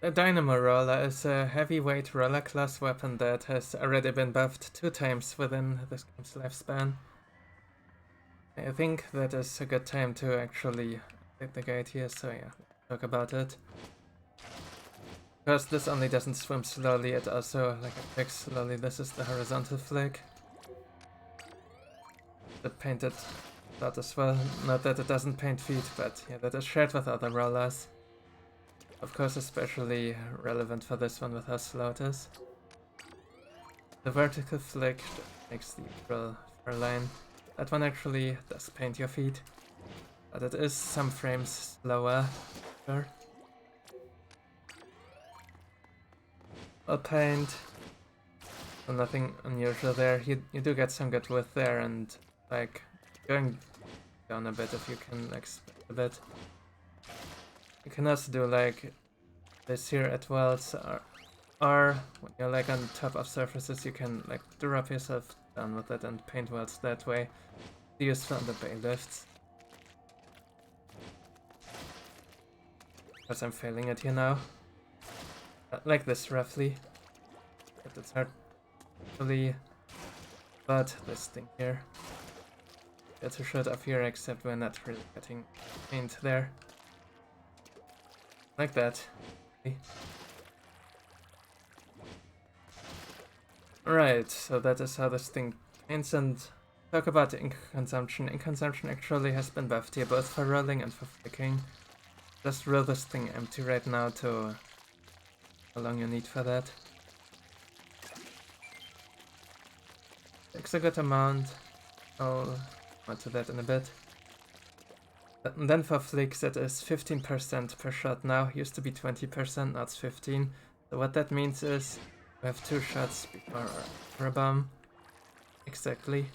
A Dynamo roller is a heavyweight roller class weapon that has already been buffed 2 times within this game's lifespan. I think that is a good time to actually hit the gate here, so yeah, let's talk about it. Because this only doesn't swim slowly, it also attacks slowly. This is the horizontal flick. The painted dot as well. Not that it doesn't paint feet, but yeah, that is shared with other rollers. Of course, especially relevant for this one with how slow it is. The vertical flick makes the usual fur line. That one actually does paint your feet, but it is some frames slower. Sure. Well, paint. Well, nothing unusual there. You do get some good width there, and like going down a bit if you can expect a bit. You can also do like this here at welds, or when you're like on top of surfaces, you can like drop yourself down with it and paint welds that way. Use from the baylifts. Because I'm failing it here now. Like this roughly. But it's hard really. But this thing here. It's a shot up here, except we're not really getting paint there. Like that. Right, so that is how this thing paints, and talk about ink consumption. Ink consumption actually has been buffed here, both for rolling and for flicking. Just roll this thing empty right now to how long you need for that. Takes a good amount. I'll add to that in a bit. And then for flicks, it is 15% per shot now. Used to be 20%, now it's 15. So what that means is we have 2 shots before a bomb. Exactly.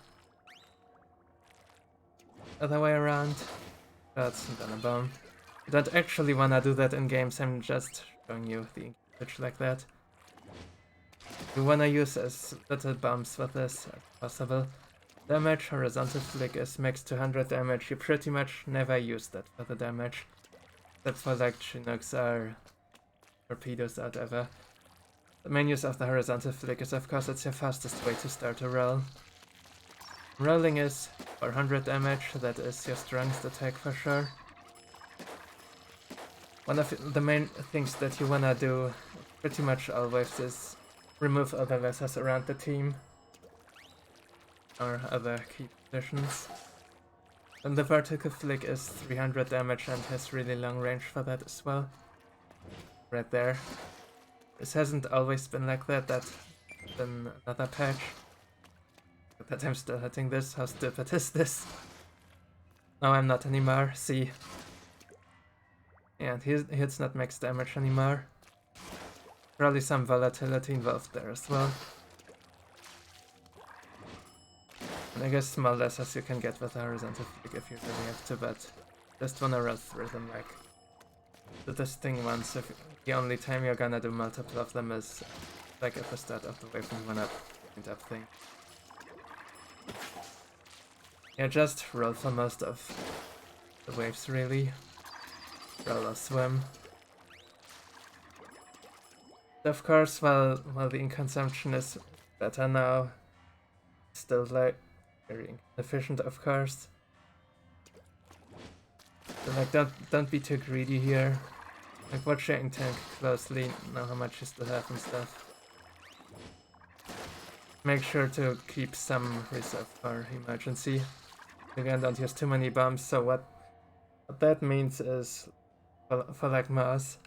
Other way around. Shots and then a bomb. You don't actually wanna do that in games, I'm just showing you the glitch like that. You wanna use as little bombs with this as possible. Damage, horizontal flick is max 200 damage. You pretty much never use that for the damage. Except for like Chinooks or torpedoes or whatever. The main use of the horizontal flick is of course it's your fastest way to start a roll. Rolling is 400 damage, that is your strongest attack for sure. One of the main things that you wanna do pretty much always is remove other lasers around the team. Or other key positions. And the vertical flick is 300 damage and has really long range for that as well. Right there. This hasn't always been like that, that's been another patch. But that I'm still hitting this, how stupid is this? No, I'm not anymore, see. And it's not max damage anymore. Probably some volatility involved there as well. And I guess small lasers you can get with a horizontal flick if you really have to, but just wanna run through them like do this thing once. If the only time you're gonna do multiple of them is like at the start of the wave and you wanna paint up thing. Yeah, just roll for most of the waves really. Roll or swim. Of course, while the ink consumption is better now, still like very inefficient, of course. So like don't be too greedy here. Like watch your ink tank closely, know how much you still have and stuff. Make sure to keep some reserve for emergency. Again, don't use too many bombs, so what that means is for like Mars,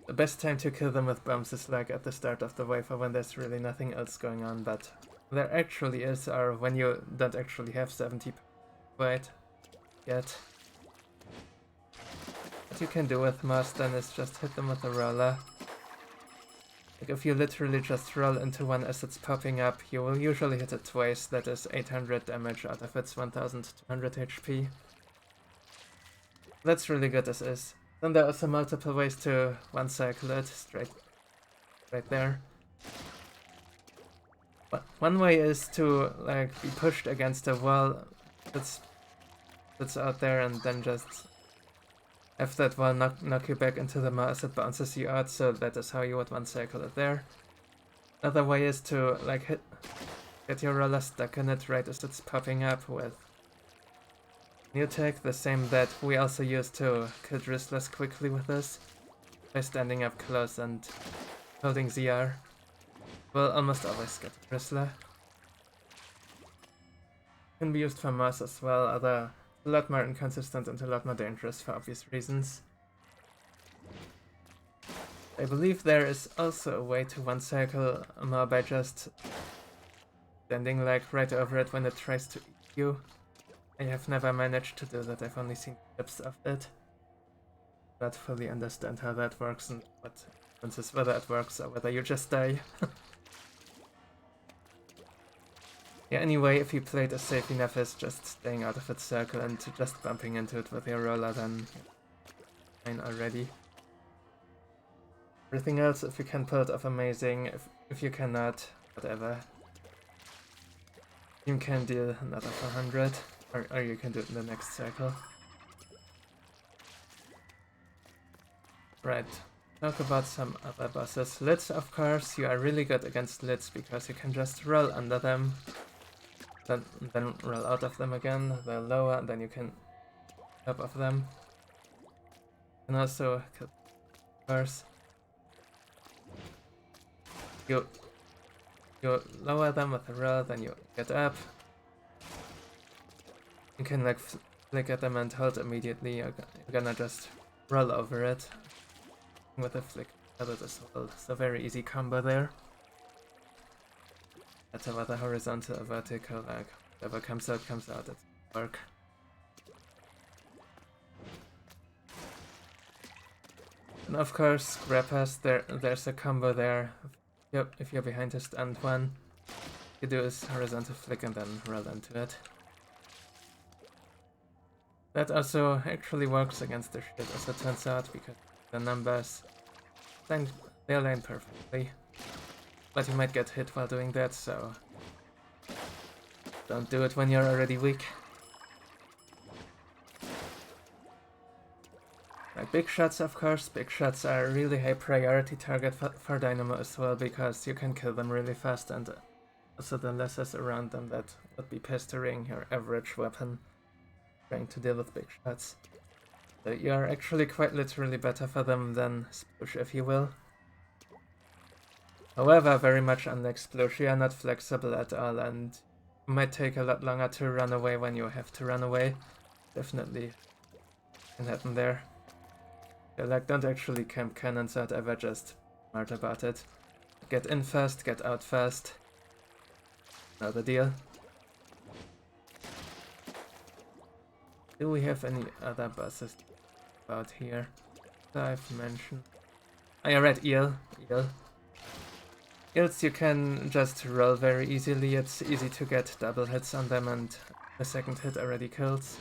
the best time to kill them with bombs is like at the start of the wave or when there's really nothing else going on, but there actually is, or when you don't actually have 70 weight yet. What you can do with Mars then is just hit them with a roller. Like if you literally just roll into one as it's popping up, you will usually hit it twice, that is 800 damage out of its 1200 HP. That's really good as is. Then there are also multiple ways to one-cycle it, straight right there. But one way is to like be pushed against a wall that's out there and then just Have that wall knock you back into the mouse, it bounces you out, so that is how you would one cycle it there. Another way is to like get your roller stuck in it right as it's popping up with new tech, the same that we also use to kill Drizzlers quickly with this, by standing up close and holding ZR. Will almost always get a Drizzler. Can be used for mouse as well, although a lot more inconsistent and a lot more dangerous for obvious reasons. I believe there is also a way to one cycle more by just standing like right over it when it tries to eat you. I have never managed to do that, I've only seen clips of it. Not fully understand how that works and what differences whether it works or whether you just die. Yeah, anyway, if you played as safe enough as just staying out of its circle and just bumping into it with your roller, then fine already. Everything else, if you can pull it off, amazing. If you cannot, whatever. You can deal another 400, or you can do it in the next cycle. Right, talk about some other bosses. Lids, of course, you are really good against lids because you can just roll under them. Then roll out of them again, they're lower, and then you can top of them. And also, of course, you lower them with a roll, then you get up. You can like flick at them and hold immediately. You're gonna just roll over it with a flick at it as well. So very easy combo there. That's whether horizontal or vertical, like whatever comes out, it work. And of course, grappers, there's a combo there. Yep, if you're behind a stand one, you do is horizontal flick and then roll into it. That also actually works against the shit as it turns out, because the numbers, they align perfectly. But you might get hit while doing that, so don't do it when you're already weak. Like big shots, of course. Big shots are a really high priority target for Dynamo as well, because you can kill them really fast, and also the lessers around them that would be pestering your average weapon trying to deal with big shots. So you're actually quite literally better for them than Sploosh, if you will. However, very much unlike Sploosh, you are not flexible at all, and it might take a lot longer to run away when you have to run away. Definitely can happen there. Yeah, like, don't actually camp cannons out ever, just smart about it. Get in fast, get out fast. Know the deal. Do we have any other bosses about here that I've mentioned? Oh yeah, right, Eel. Eels you can just roll very easily. It's easy to get double hits on them, and the second hit already kills.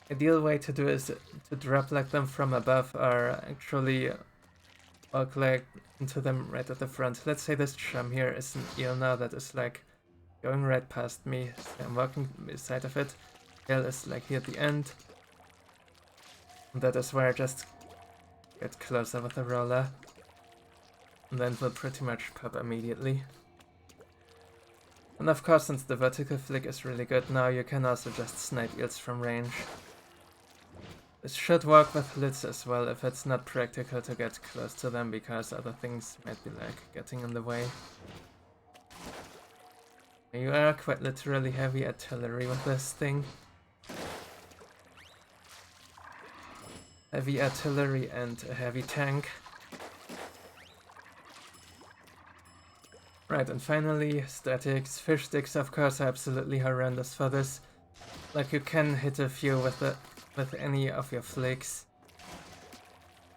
Ideal way to do is to drop like them from above, or actually walk like into them right at the front. Let's say this chum here is an eel now that is like going right past me. So I'm walking beside of it. Eel is like here at the end. And that is where I just get closer with the roller. And then will pretty much pop immediately. And of course, since the vertical flick is really good now, you can also just snipe eels from range. This should work with lids as well if it's not practical to get close to them, because other things might be like getting in the way. You are quite literally heavy artillery with this thing. Heavy artillery and a heavy tank. Right, and finally, statics. Fish sticks, of course, are absolutely horrendous for this. Like, you can hit a few with any of your flicks.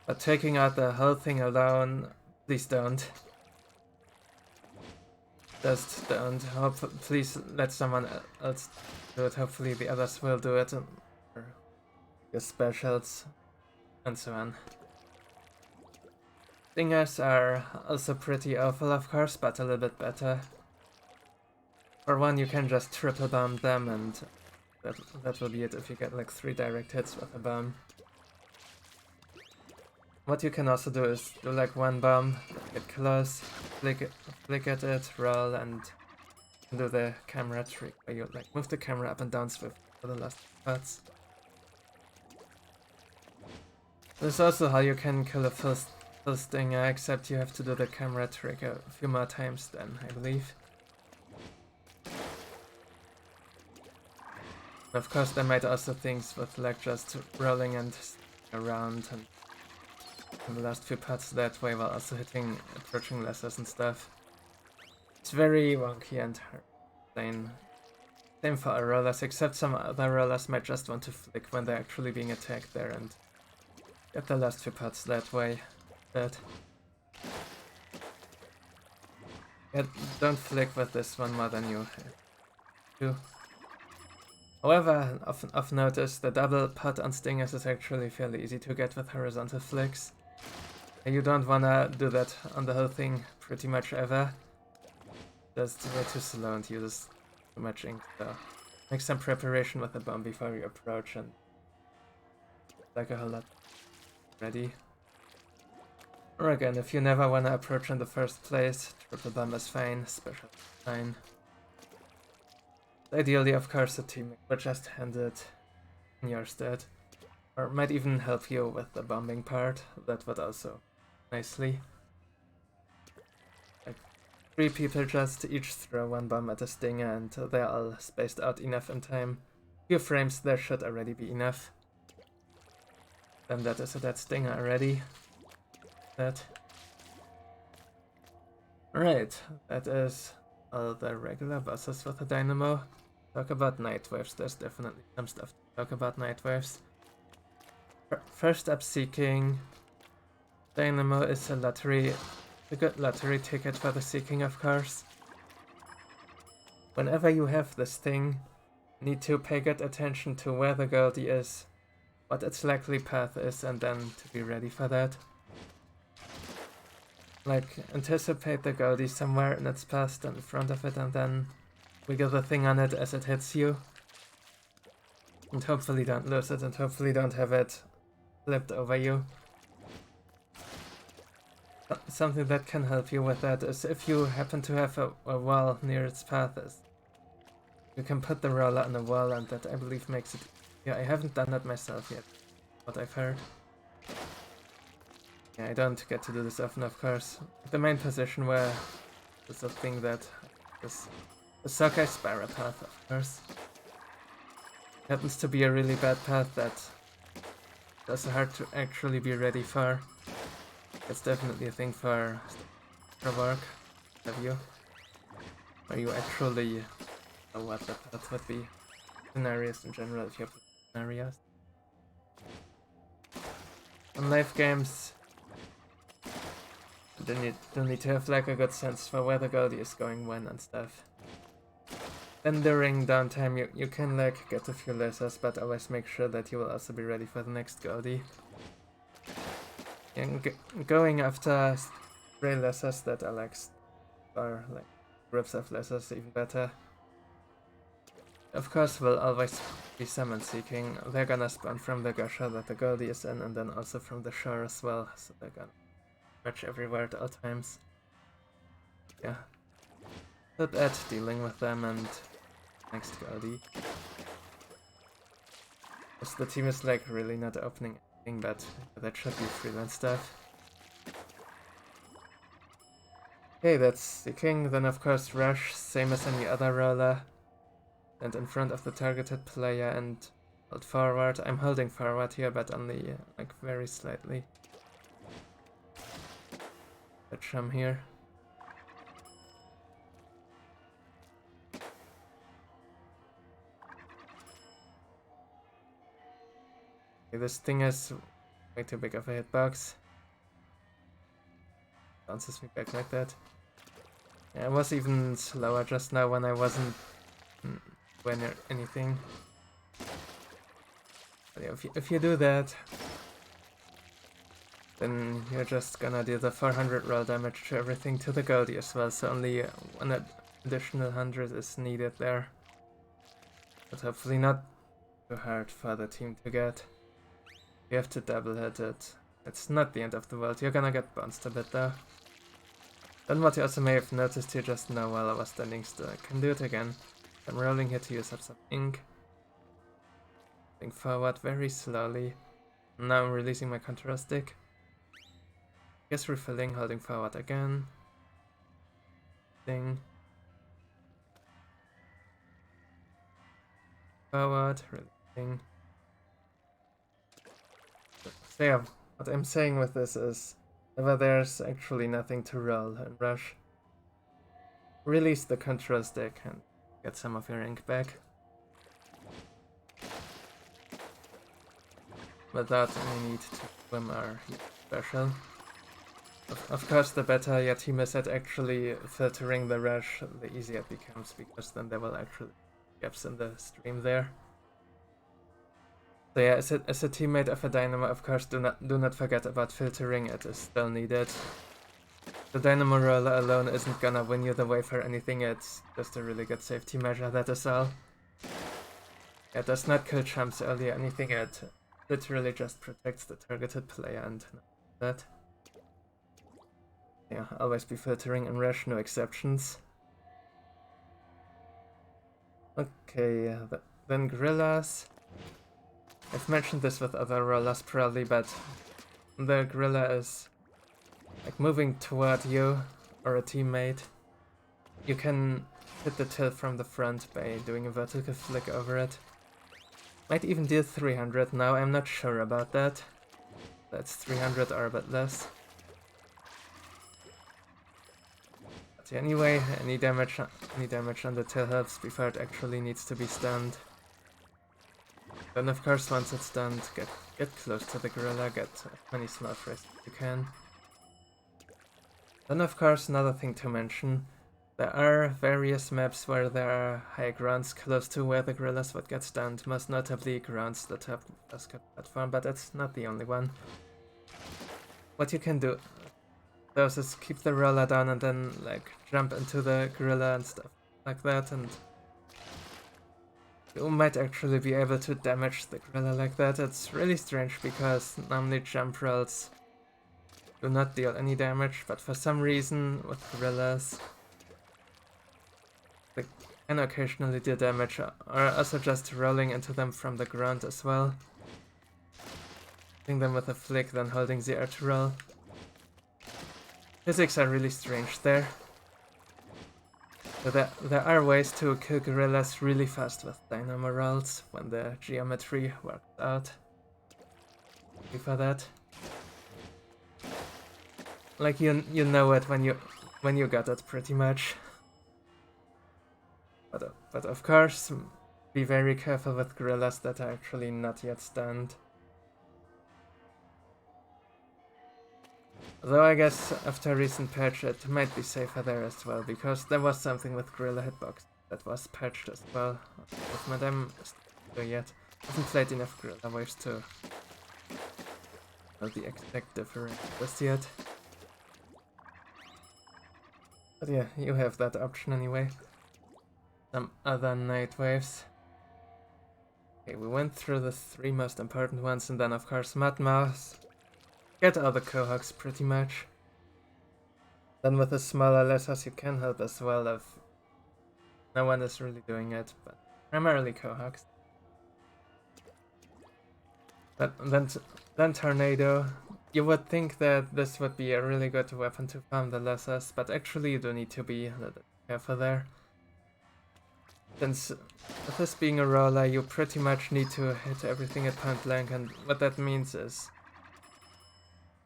But taking out the whole thing alone, please don't. Just don't. Please let someone else do it. Hopefully the others will do it. Or your specials, and so on. Stingers are also pretty awful, of course, but a little bit better. For one, you can just triple bomb them, and that will be it if you get like 3 direct hits with a bomb. what you can also do is do like one bomb, get close, flick at it, roll, and do the camera trick where you like move the camera up and down swiftly for the last parts. This is also how you can kill a full stinger, except you have to do the camera trick a few more times then, I believe. Of course, there might also things with like just rolling and around and in the last few parts that way while also hitting approaching lessers and stuff. It's very wonky and plain. Same for our rollers, except some other rollers might just want to flick when they're actually being attacked there and get the last few parts that way. But yeah, don't flick with this one more than you do. However, I've noticed the double pot on stingers is actually fairly easy to get with horizontal flicks. You don't wanna do that on the whole thing pretty much ever. Just way too slow and uses too much ink, so make some preparation with the bomb before you approach and like a whole lot ready. Or again, if you never wanna approach in the first place, triple bomb is fine, special is fine. Ideally, of course, a teammate would just hand it in your stead. Or might even help you with the bombing part, that would also nicely. Like 3 people just each throw one bomb at a stinger and they're all spaced out enough in time. Few frames there should already be enough. Then that is a dead stinger already. That. Alright, that is all the regular bosses with the Dynamo. Talk about night waves, there's definitely some stuff to talk about night waves. First up, Seeking. Dynamo is a good lottery ticket for the Seeking, of course. Whenever you have this thing, you need to pay good attention to where the Goldie is, what its likely path is, and then to be ready for that. Like, anticipate the Goldie somewhere in its path in front of it, and then wiggle the thing on it as it hits you. And hopefully don't lose it, and hopefully don't have it flipped over you. Something that can help you with that is if you happen to have a wall near its path, you can put the roller on a wall, and that I believe makes it... Yeah, I haven't done that myself yet, what I've heard. Yeah, I don't get to do this often, of course. The main position where there's a thing that is the Sockeye Spira path, of course. Happens to be a really bad path that is hard to actually be ready for. It's definitely a thing for work, have you? Where you actually know what the path would be. Scenarios in general, if you have scenarios. In live games, you need to have like a good sense for where the Goldie is going when and stuff. Then during downtime you can like get a few lessers, but always make sure that you will also be ready for the next Goldie. And going after stray lessers that are like or like groups of lessers even better. Of course will always be Salmon Seeking. They're gonna spawn from the gusher that the Goldie is in, and then also from the shore as well, so they're gonna match everywhere at all times. Yeah. Good at dealing with them and next Goldie. Because the team is like really not opening anything, but that should be freelance stuff. Okay, that's Seeking. Then of course Rush, same as any other roller. And in front of the targeted player and hold forward. I'm holding forward here, but only like very slightly. Touch him here. Okay, this thing is way too big of a hitbox. Bounces me back like that. Yeah, I was even slower just now when I wasn't near anything. But yeah, if you do that, then you're just gonna do the 400 roll damage to everything to the Goldie as well, so only one additional 100 is needed there. But hopefully not too hard for the team to get. You have to double hit it It's not the end of the world, you're gonna get bounced a bit though. Then what you also may have noticed here just now while I was standing still, I can do it again. I'm rolling here to use up some ink. Moving forward very slowly. Now I'm releasing my control stick. Guess refilling, holding forward again. Thing. Forward, releasing. So yeah, what I'm saying with this is, if there's actually nothing to roll and rush, release the control stick and get some of your ink back. Without any need to swim or use special. Of course, the better your team is at actually filtering the rush, the easier it becomes, because then there will actually be gaps in the stream there. So yeah, as a teammate of a Dynamo, of course, do not forget about filtering. It is still needed. The Dynamo roller alone isn't gonna win you the way for anything. It's just a really good safety measure, that is all. It does not kill champs early or anything. It literally just protects the targeted player and that. Yeah, always be filtering and rush, no exceptions. Okay, then gorillas. I've mentioned this with other rollers probably, but the gorilla is like moving toward you or a teammate. You can hit the tilt from the front by doing a vertical flick over it. Might even deal 300 now, I'm not sure about that. That's 300 or a bit less. But anyway, any damage on the tail helps before it actually needs to be stunned. Then of course once it's stunned, get close to the gorilla, get as many small frays as you can. Then of course another thing to mention, there are various maps where there are high grounds close to where the gorillas would get stunned, most notably grounds that have a basket platform, but it's not the only one. What you can do is keep the roller down and then like jump into the gorilla and stuff like that, and you might actually be able to damage the gorilla like that. It's really strange because normally jump rolls do not deal any damage, but for some reason with gorillas they can occasionally deal damage, or also just rolling into them from the ground as well. Hitting them with a flick, then holding the air to roll. Physics are really strange there. So there are ways to kill gorillas really fast with Dynamo rolls when the geometry works out. Before that, like you know it when you got it pretty much. But of course, be very careful with gorillas that are actually not yet stunned. Though I guess after a recent patch it might be safer there as well, because there was something with gorilla hitbox that was patched as well. With Madame still yet. I haven't played enough gorilla waves to know the exact difference just yet. But yeah, you have that option anyway. Some other night waves. Okay, we went through the 3 most important ones, and then of course Mud Mouse. Get all the cohogs pretty much. Then with the smaller letters you can help as well if no one is really doing it, but primarily cohogs. But then Tornado. You would think that this would be a really good weapon to farm the lessers, but actually you do need to be a little bit careful there. Since with this being a roller, you pretty much need to hit everything at point blank, and what that means is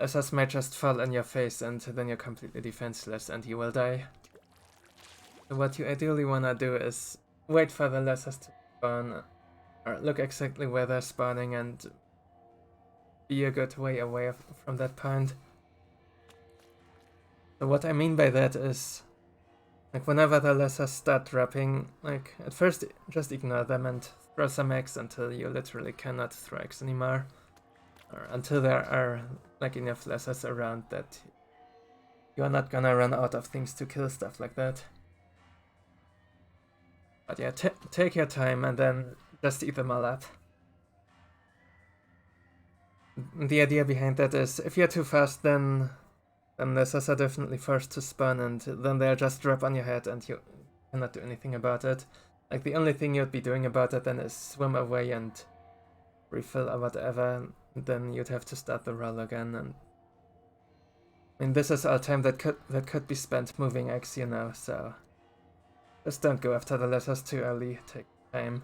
lessers might just fall in your face and then you're completely defenseless and you will die. So what you ideally wanna do is wait for the lessers to spawn, or look exactly where they're spawning and be a good way away from that point. So what I mean by that is, like whenever the lessers start dropping, like at first just ignore them and throw some eggs until you literally cannot throw eggs anymore. Or until there are like enough lessers around that you are not gonna run out of things to kill, stuff like that. But yeah, take your time and then just eat them all up. The idea behind that is if you're too fast, then lasers are definitely first to spawn, and then they'll just drop on your head and you cannot do anything about it. Like, the only thing you'd be doing about it then is swim away and refill or whatever, then you'd have to start the roll again. And I mean, this is all time that could be spent moving X, you know, so just don't go after the lasers too early. Take time,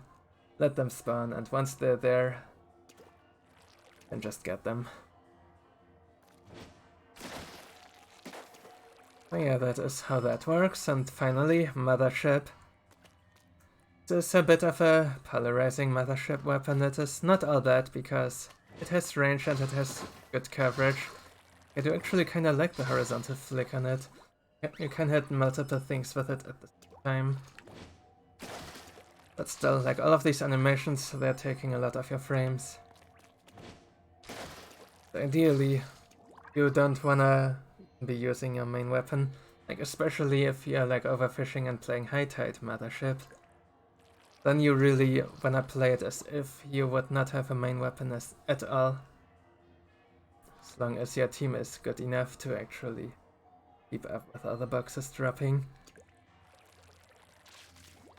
let them spawn, and once they're there, then just get them. Oh yeah, that is how that works. And finally, Mothership. It is a bit of a polarizing Mothership weapon. It is not all bad because it has range and it has good coverage. I do actually kinda like the horizontal flick on it. You can hit multiple things with it at the same time. But still, like, all of these animations, they're taking a lot of your frames. So ideally, you don't wanna be using your main weapon, like especially if you're like overfishing and playing high tide Mothership. Then you really wanna play it as if you would not have a main weapon at all. As long as your team is good enough to actually keep up with other boxes dropping.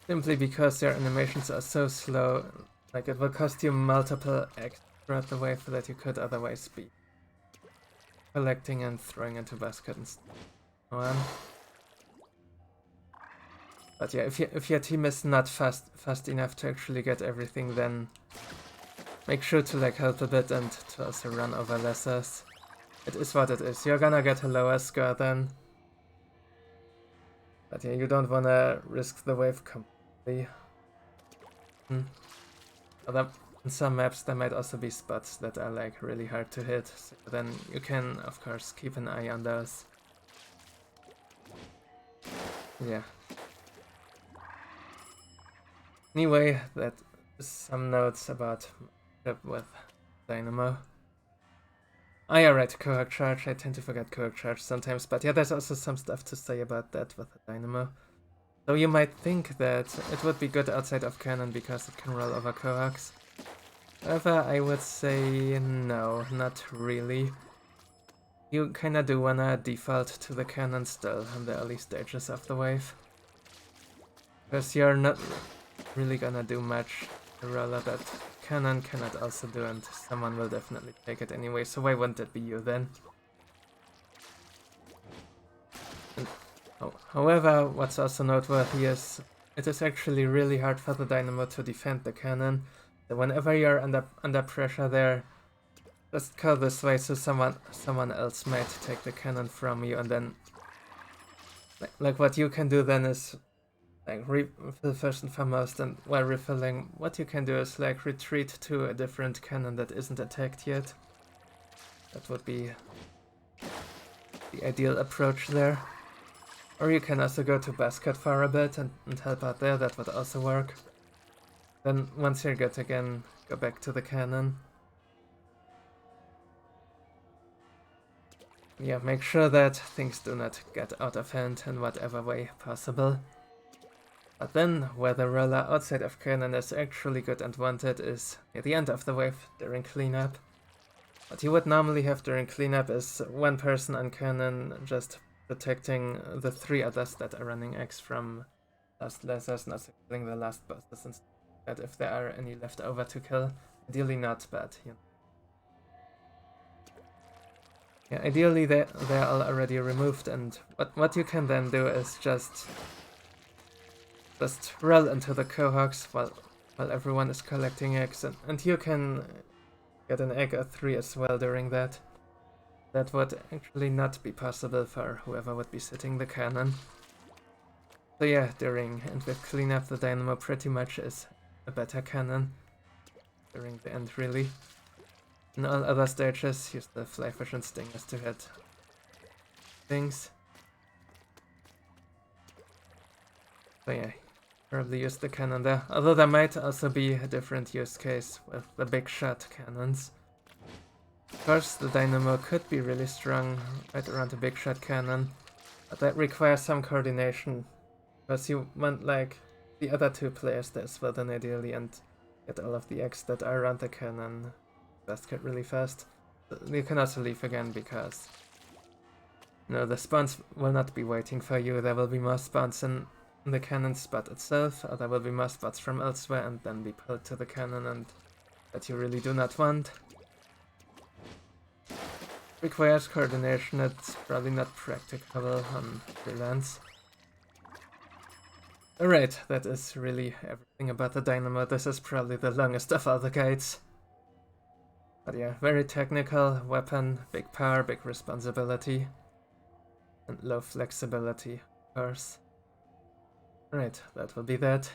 Simply because their animations are so slow, like it will cost you multiple X throughout the wave that you could otherwise be collecting and throwing into basket and so on. But yeah, if your team is not fast enough to actually get everything, then make sure to like help a bit and to also run over lasers. It is what it is. You're gonna get a lower score then. But yeah, you don't wanna risk the wave completely. In some maps there might also be spots that are like really hard to hit, so then you can of course keep an eye on those. Yeah. Anyway, that is some notes about trip with Dynamo. Oh yeah, right, Cohort Charge. I tend to forget Cohort Charge sometimes, but yeah, there's also some stuff to say about that with the Dynamo. So you might think that it would be good outside of cannon because it can roll over Cohogs. However, I would say no, not really. You kinda do wanna default to the cannon still in the early stages of the wave. Because you're not really gonna do much to roller that cannon cannot also do, and someone will definitely take it anyway, so why wouldn't it be you then? And, however, what's also noteworthy is it is actually really hard for the Dynamo to defend the cannon. So whenever you're under pressure there, just go this way so someone else might take the cannon from you, and then like what you can do then is like refill first and foremost, and while refilling, what you can do is like retreat to a different cannon that isn't attacked yet. That would be the ideal approach there. Or you can also go to basket for a bit and help out there, that would also work. Then once you're good again, go back to the cannon. Yeah, make sure that things do not get out of hand in whatever way possible. But then, where the roller outside of cannon is actually good and wanted is at the end of the wave during cleanup. What you would normally have during cleanup is one person on cannon just protecting the 3 others that are running X from last lasers, not killing the last bosses and stuff like that if there are any left over to kill. Ideally not, but you know. Yeah, ideally they're all already removed, and what you can then do is just roll into the cohogs while everyone is collecting eggs, and you can get an egg or 3 as well during that. That would actually not be possible for whoever would be sitting the cannon. So yeah, during and with cleanup, the Dynamo pretty much is a better cannon during the end, really. In all other stages, use the Flyfish and Stingers to hit things. So yeah, probably use the cannon there. Although there might also be a different use case with the big shot cannons. Of course, the Dynamo could be really strong right around the big shot cannon, but that requires some coordination, because you want like the other 2 players there as well then ideally, and get all of the eggs that are around the cannon basket really fast. you cannot leave again because no, the spawns will not be waiting for you. There will be more spawns in the cannon spot itself, or there will be more spots from elsewhere and then be pulled to the cannon, and that you really do not want. Requires coordination, it's probably not practicable on freelance. Alright, that is really everything about the Dynamo. This is probably the longest of all the guides. But yeah, very technical weapon, big power, big responsibility, and low flexibility, of course. Alright, that will be that.